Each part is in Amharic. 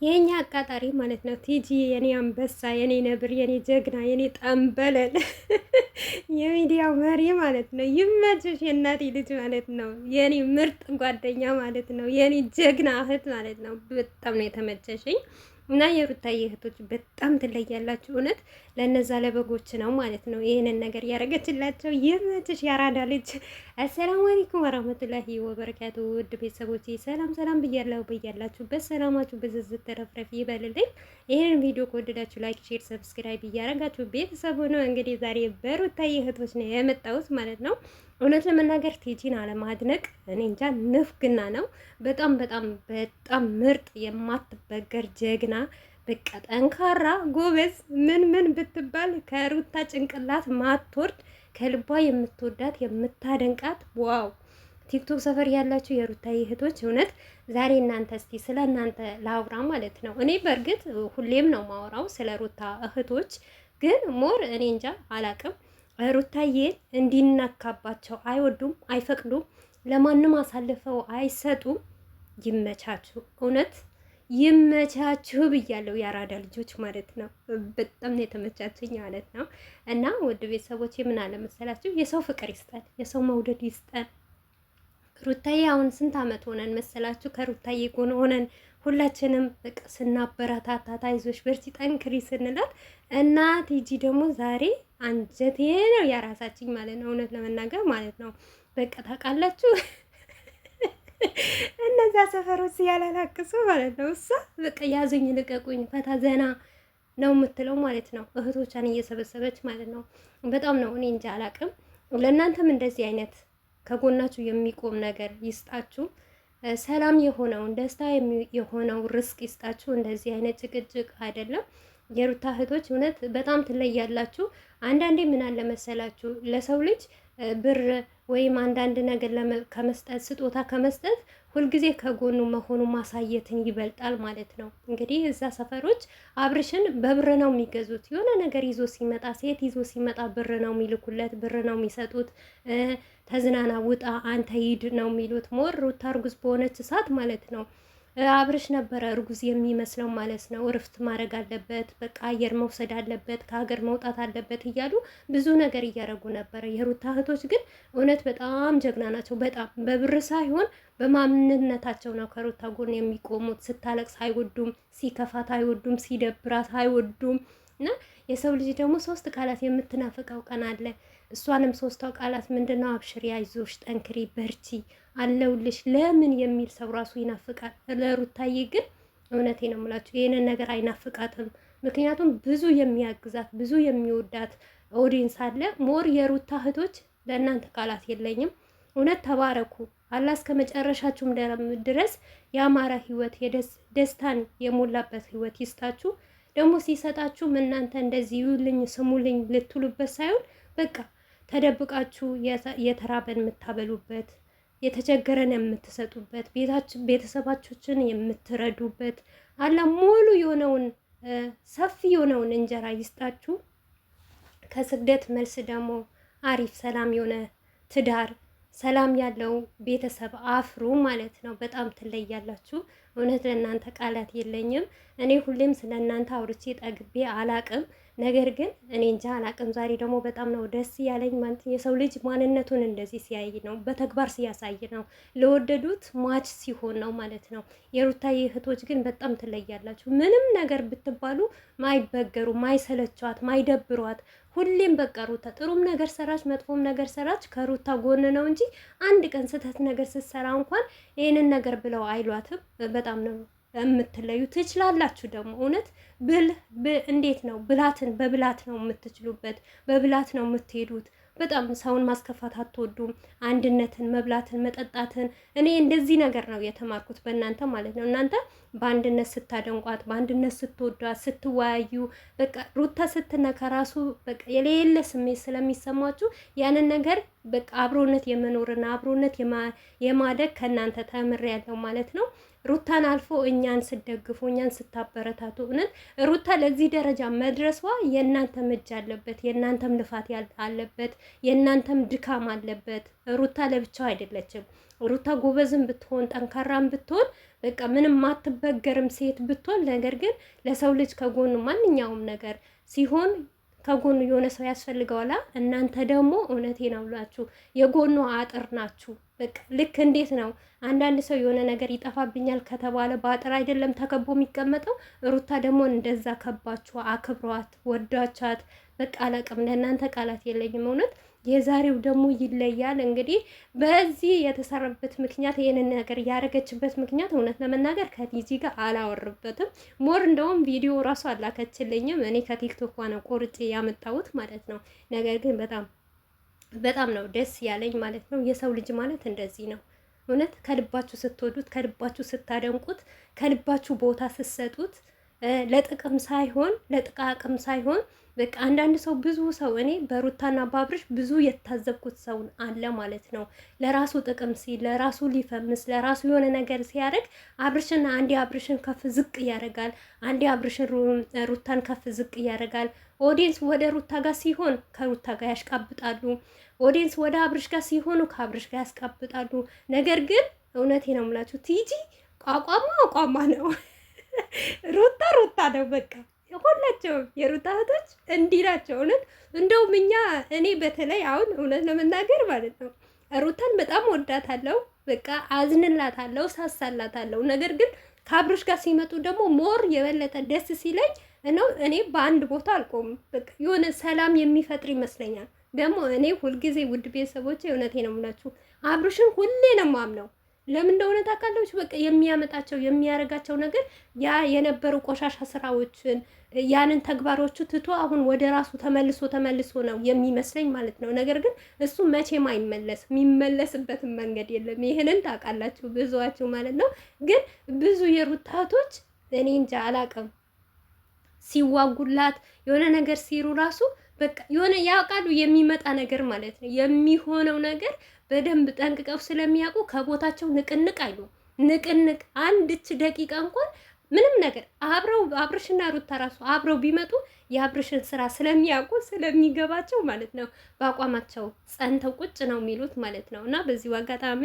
የኛ አቃጣሪ ማለት ነው። ቲጂ የኔ አንበሳ፣ የኔ ነብር፣ የኔ ጀግና፣ የኔ ጠንበለል የሚዲያው መሪ ማለት ነው። ይመችሽ የእናቴ ልጅ ማለት ነው። የኔ ምርጥ ጓደኛ ማለት ነው። የኔ ጀግና እህት ማለት ነው። በጣም ነው የተመቸሽኝ። እና የሩታዬ እህቶች በጣም ትለያላችሁ። እውነት ለነዛ ለበጎች ነው ማለት ነው ይህንን ነገር ያደረገችላቸው። ይመችሽ ያራዳ ልጅ። አሰላሙ አለይኩም ወራህመቱላሂ ወበረካቱ። ውድ ቤተሰቦች ሰላም ሰላም ብያለሁ። በያላችሁበት ሰላማችሁ ብዝዝት ተረፍረፍ ይበልልኝ። ይህንን ቪዲዮ ከወደዳችሁ ላይክ፣ ሼር፣ ሰብስክራይብ እያደረጋችሁ ቤተሰቡ ነው። እንግዲህ ዛሬ በሩታዬ እህቶች ነው የመጣሁት ማለት ነው። እውነት ለመናገር ቲጂን አለማድነቅ እኔ እንጃ ንፍግና ነው። በጣም በጣም በጣም ምርጥ የማትበገር ጀግና፣ በቃ ጠንካራ ጎበዝ፣ ምን ብትባል ከሩታ ጭንቅላት ማትወርድ ከልቧ የምትወዳት የምታደንቃት። ዋው ቲክቶክ ሰፈር ያላችሁ የሩታዬ እህቶች እውነት ዛሬ እናንተ እስቲ ስለ እናንተ ላውራ ማለት ነው። እኔ በእርግጥ ሁሌም ነው ማወራው ስለ ሩታ እህቶች፣ ግን ሞር እኔ እንጃ አላቅም ሩታዬን እንዲነካባቸው አይወዱም፣ አይፈቅዱም፣ ለማንም አሳልፈው አይሰጡም። ይመቻችሁ፣ እውነት ይመቻችሁ ብያለሁ። የአራዳ ልጆች ማለት ነው። በጣም ነው የተመቻችኝ ማለት ነው። እና ውድ ቤተሰቦች ምን አለ መሰላችሁ፣ የሰው ፍቅር ይስጠን፣ የሰው መውደድ ይስጠን። ሩታዬ አሁን ስንት አመት ሆነን መሰላችሁ ከሩታዬ ጎን ሆነን ሁላችንም በቃ ስናበረታታት አይዞሽ በርቺ ጠንክሪ ስንላት እና ቲጂ ደግሞ ዛሬ አንጀቴ ነው ያራሳችኝ ማለት ነው። እውነት ለመናገር ማለት ነው። በቃ ታውቃላችሁ እነዛ ሰፈሮች ያላላቅሱ ማለት ነው። እሷ በቃ ያዙኝ ልቀቁኝ ፈታ ዘና ነው የምትለው ማለት ነው። እህቶቿን እየሰበሰበች ማለት ነው። በጣም ነው እኔ እንጃ አላቅም። ለእናንተም እንደዚህ አይነት ከጎናችሁ የሚቆም ነገር ይስጣችሁ። ሰላም የሆነውን ደስታ የሆነው ርስቅ ይስጣችሁ። እንደዚህ አይነት ጭቅጭቅ አይደለም። የሩታ እህቶች እውነት በጣም ትለያላችሁ። አንዳንዴ ምን አለ መሰላችሁ ለሰው ልጅ ብር ወይም አንዳንድ ነገር ከመስጠት ስጦታ ከመስጠት ሁልጊዜ ከጎኑ መሆኑ ማሳየትን ይበልጣል ማለት ነው። እንግዲህ እዛ ሰፈሮች አብርሽን በብር ነው የሚገዙት። የሆነ ነገር ይዞ ሲመጣ ሴት ይዞ ሲመጣ ብር ነው የሚልኩለት፣ ብር ነው የሚሰጡት። ተዝናና ውጣ አንተ ሂድ ነው የሚሉት። ሞር ሩታ እርጉዝ በሆነች ሰዓት ማለት ነው አብርሽ ነበረ እርጉዝ የሚመስለው ማለት ነው። እርፍት ማድረግ አለበት፣ በቃ አየር መውሰድ አለበት፣ ከሀገር መውጣት አለበት እያሉ ብዙ ነገር እያደረጉ ነበረ። የሩታ እህቶች ግን እውነት በጣም ጀግና ናቸው። በጣም በብር ሳይሆን በማንነታቸው ነው ከሩታ ጎን የሚቆሙት። ስታለቅስ አይወዱም፣ ሲከፋት አይወዱም፣ ሲደብራት አይወዱም። እና የሰው ልጅ ደግሞ 3 ቃላት የምትናፍቀው ቀን አለ። እሷንም 3ቷ ቃላት ምንድነው? አብሽሪ፣ አይዞሽ፣ ጠንክሪ፣ በርቺ፣ አለውልሽ ለምን የሚል ሰው ራሱ ይናፍቃል። ለሩታዬ ግን እውነቴ ነው የምላችሁ ይሄንን ነገር አይናፍቃትም። ምክንያቱም ብዙ የሚያግዛት ብዙ የሚወዳት ኦዲየንስ አለ። ሞር የሩታ እህቶች ለእናንተ ቃላት የለኝም። እውነት ተባረኩ። አላህ እስከ መጨረሻችሁም ድረስ ያማረ ህይወት ደስታን የሞላበት ህይወት ይስጣችሁ። ደግሞ ሲሰጣችሁም እናንተ እንደዚህ ይውልኝ ስሙልኝ ልትሉበት ሳይሆን በቃ ተደብቃችሁ የተራበን የምታበሉበት፣ የተቸገረን የምትሰጡበት፣ ቤተሰባችሁን የምትረዱበት አላ ሙሉ የሆነውን ሰፊ የሆነውን እንጀራ ይስጣችሁ። ከስደት መልስ ደግሞ አሪፍ ሰላም የሆነ ትዳር ሰላም ያለው ቤተሰብ አፍሩ ማለት ነው። በጣም ትለያላችሁ። እውነት ለእናንተ ቃላት የለኝም። እኔ ሁሌም ስለ እናንተ አውርቼ ጠግቤ አላቅም። ነገር ግን እኔ እንጃ አላቅም። ዛሬ ደግሞ በጣም ነው ደስ ያለኝ ማለት የሰው ልጅ ማንነቱን እንደዚህ ሲያይ ነው፣ በተግባር ሲያሳይ ነው፣ ለወደዱት ሟች ሲሆን ነው ማለት ነው። የሩታዬ እህቶች ግን በጣም ትለያላችሁ። ምንም ነገር ብትባሉ ማይበገሩ፣ ማይሰለቿት፣ ማይደብሯት ሁሌም በቃ ሩታ ጥሩም ነገር ሰራች መጥፎም ነገር ሰራች ከሩታ ጎን ነው እንጂ አንድ ቀን ስህተት ነገር ስትሰራ እንኳን ይሄንን ነገር ብለው አይሏትም። በጣም ነው የምትለዩ። ትችላላችሁ ደግሞ እውነት እንዴት ነው ብላትን በብላት ነው የምትችሉበት፣ በብላት ነው የምትሄዱት። በጣም ሰውን ማስከፋት አትወዱም። አንድነትን፣ መብላትን፣ መጠጣትን እኔ እንደዚህ ነገር ነው የተማርኩት በእናንተ ማለት ነው። እናንተ በአንድነት ስታደንቋት፣ በአንድነት ስትወዷት፣ ስትወያዩ በቃ ሩታ ስትነካ ራሱ በቃ የሌለ ስሜት ስለሚሰማችሁ ያንን ነገር በቃ አብሮነት የመኖርና አብሮነት የማደግ ከእናንተ ተምሬያለሁ ማለት ነው። ሩታን አልፎ እኛን ስደግፉ እኛን ስታበረታቱ እውነት ሩታ ለዚህ ደረጃ መድረሷ የእናንተም እጅ አለበት፣ የእናንተም ልፋት አለበት፣ የእናንተም ድካም አለበት። ሩታ ለብቻው አይደለችም። ሩታ ጎበዝም ብትሆን ጠንካራም ብትሆን በቃ ምንም ማትበገርም ሴት ብትሆን፣ ነገር ግን ለሰው ልጅ ከጎኑ ማንኛውም ነገር ሲሆን ከጎኑ የሆነ ሰው ያስፈልገዋላ። እናንተ ደግሞ እውነቴ ነው ብላችሁ የጎኑ አጥር ናችሁ። በቃ ልክ እንዴት ነው አንዳንድ ሰው የሆነ ነገር ይጠፋብኛል ከተባለ በአጥር አይደለም ተከቦ የሚቀመጠው። ሩታ ደግሞ እንደዛ ከባችሁ አክብሯት፣ ወዳቻት። በቃ አላቅም፣ ለእናንተ ቃላት የለኝም እውነት። የዛሬው ደግሞ ይለያል። እንግዲህ በዚህ የተሰራበት ምክንያት ይህንን ነገር ያደረገችበት ምክንያት እውነት ለመናገር ከቲጂ ጋር አላወርበትም። ሞር እንደውም ቪዲዮ ራሱ አላከችልኝም። እኔ ከቲክቶክ ነው ቆርጬ ያመጣሁት ማለት ነው። ነገር ግን በጣም ነው ደስ ያለኝ ማለት ነው። የሰው ልጅ ማለት እንደዚህ ነው እውነት። ከልባችሁ ስትወዱት፣ ከልባችሁ ስታደንቁት፣ ከልባችሁ ቦታ ስትሰጡት ለጥቅም ሳይሆን ለጥቃቅም ሳይሆን በቃ አንዳንድ ሰው ብዙ ሰው እኔ በሩታና በአብርሽ ብዙ የታዘብኩት ሰው አለ ማለት ነው። ለራሱ ጥቅም ሲል ለራሱ ሊፈምስ ለራሱ የሆነ ነገር ሲያደርግ አብርሽና አንዴ አብርሽን ከፍ ዝቅ ያደርጋል፣ አንዴ አብርሽን ሩታን ከፍ ዝቅ ያደርጋል። ኦዲየንስ ወደ ሩታ ጋር ሲሆን ከሩታ ጋር ያሽቃብጣሉ፣ ኦዲየንስ ወደ አብርሽ ጋር ሲሆኑ ከአብርሽ ጋር ያስቃብጣሉ። ነገር ግን እውነቴ ነው የምላችሁ ቲጂ አቋማ ነው። ሩታ ነው በቃ ሁላቸውም የሩታ እህቶች እንዲህ ናቸው። እውነት እንደውም እኔ በተለይ አሁን እውነት ለመናገር ማለት ነው ሩታን በጣም ወዳታለሁ፣ በቃ አዝንላታለሁ፣ ሳሳላታለሁ። ነገር ግን ከአብርሽ ጋር ሲመጡ ደግሞ ሞር የበለጠ ደስ ሲለኝ ነው። እኔ በአንድ ቦታ አልቆምም። በቃ የሆነ ሰላም የሚፈጥር ይመስለኛል። ደግሞ እኔ ሁልጊዜ ውድ ቤተሰቦቼ እውነቴ ነው የምላችሁ አብርሽን ሁሌ ነው የማምነው። ለምን እንደሆነ ታውቃለች። በቃ የሚያመጣቸው የሚያደርጋቸው ነገር ያ የነበሩ ቆሻሻ ስራዎችን ያንን ተግባሮቹ ትቶ አሁን ወደ ራሱ ተመልሶ ነው የሚመስለኝ ማለት ነው። ነገር ግን እሱ መቼም አይመለስም፣ የሚመለስበትን መንገድ የለም። ይህንን ታውቃላችሁ ብዙዋችሁ ማለት ነው። ግን ብዙ የሩታቶች እኔ እንጃ አላውቅም ሲዋጉላት የሆነ ነገር ሲሩ ራሱ በቃ የሆነ ያውቃሉ የሚመጣ ነገር ማለት ነው የሚሆነው ነገር በደንብ ጠንቅቀው ስለሚያውቁ ከቦታቸው ንቅንቅ አይሉ። ንቅንቅ አንድች ደቂቃ እንኳን ምንም ነገር አብረው አብርሽና ሩታ ራሱ አብረው ቢመጡ የአብርሽን ስራ ስለሚያውቁ ስለሚገባቸው ማለት ነው በአቋማቸው ጸንተው ቁጭ ነው የሚሉት ማለት ነው። እና በዚሁ አጋጣሚ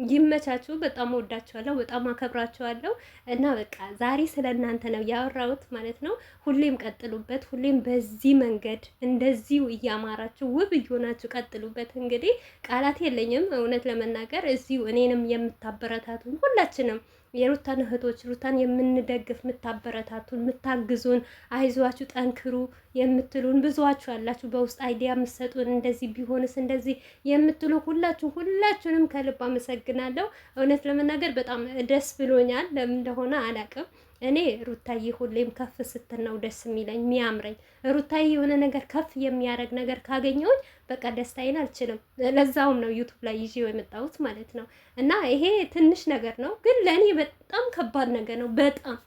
ይመቻችሁ። በጣም ወዳችኋለሁ፣ በጣም አከብራችኋለሁ። እና በቃ ዛሬ ስለ እናንተ ነው ያወራሁት ማለት ነው። ሁሌም ቀጥሉበት፣ ሁሌም በዚህ መንገድ እንደዚሁ እያማራችሁ ውብ እየሆናችሁ ቀጥሉበት። እንግዲህ ቃላት የለኝም እውነት ለመናገር እዚሁ እኔንም የምታበረታቱን ሁላችንም የሩታን እህቶች ሩታን የምንደግፍ የምታበረታቱን የምታግዙን አይዟችሁ ጠንክሩ የምትሉን ብዙዋችሁ አላችሁ። በውስጥ አይዲያ የምትሰጡን እንደዚህ ቢሆንስ እንደዚህ የምትሉ ሁላችሁንም ከልብ አመሰግናለሁ። እውነት ለመናገር በጣም ደስ ብሎኛል። ለምን እንደሆነ አላውቅም። እኔ ሩታዬ ሁሌም ከፍ ስትል ነው ደስ የሚለኝ የሚያምረኝ። ሩታዬ የሆነ ነገር ከፍ የሚያደርግ ነገር ካገኘሁኝ በቃ ደስታዬን አልችልም። ለዛውም ነው ዩቱብ ላይ ይዤው የመጣሁት ማለት ነው። እና ይሄ ትንሽ ነገር ነው፣ ግን ለእኔ በጣም ከባድ ነገር ነው። በጣም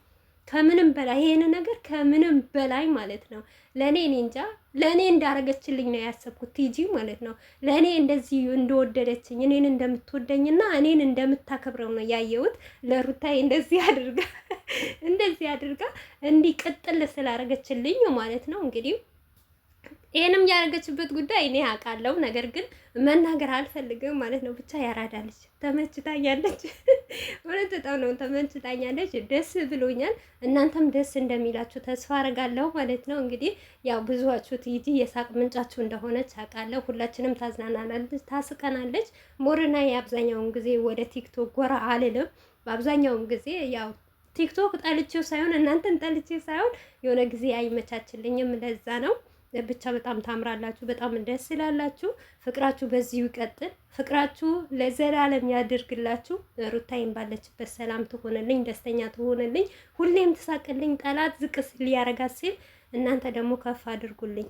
ከምንም በላይ ይሄን ነገር ከምንም በላይ ማለት ነው ለእኔ እኔ እንጃ ለእኔ እንዳረገችልኝ ነው ያሰብኩት ቲጂ ማለት ነው። ለእኔ እንደዚህ እንደወደደችኝ እኔን እንደምትወደኝና እኔን እንደምታከብረው ነው ያየሁት። ለሩታዬ እንደዚህ አድርጋ እንዲህ ቅጥል ስላረገችልኝ ማለት ነው። እንግዲህ ይሄንም ያደረገችበት ጉዳይ እኔ አውቃለሁ፣ ነገር ግን መናገር አልፈልግም ማለት ነው። ብቻ ያራዳለች፣ ተመችታኛለች። እውነት በጣም ነው ተመችታኛለች። ደስ ብሎኛል። እናንተም ደስ እንደሚላችሁ ተስፋ አደርጋለሁ ማለት ነው። እንግዲህ ያው ብዙዋችሁ ቲጂ የሳቅ ምንጫችሁ እንደሆነች አውቃለሁ። ሁላችንም ታዝናናለች፣ ታስቀናለች። ሞርና የአብዛኛውን ጊዜ ወደ ቲክቶክ ጎራ አልልም። በአብዛኛውን ጊዜ ያው ቲክቶክ ጠልቼው ሳይሆን እናንተን ጠልቼ ሳይሆን የሆነ ጊዜ አይመቻችልኝም፣ ለዛ ነው። ብቻ በጣም ታምራላችሁ፣ በጣም ደስ ይላላችሁ። ፍቅራችሁ በዚሁ ይቀጥል፣ ፍቅራችሁ ለዘላለም ያድርግላችሁ። ሩታዬን ባለችበት ሰላም ትሆንልኝ፣ ደስተኛ ትሆንልኝ፣ ሁሌም ትሳቅልኝ። ጠላት ዝቅ ሊያረጋት ሲል እናንተ ደግሞ ከፍ አድርጉልኝ።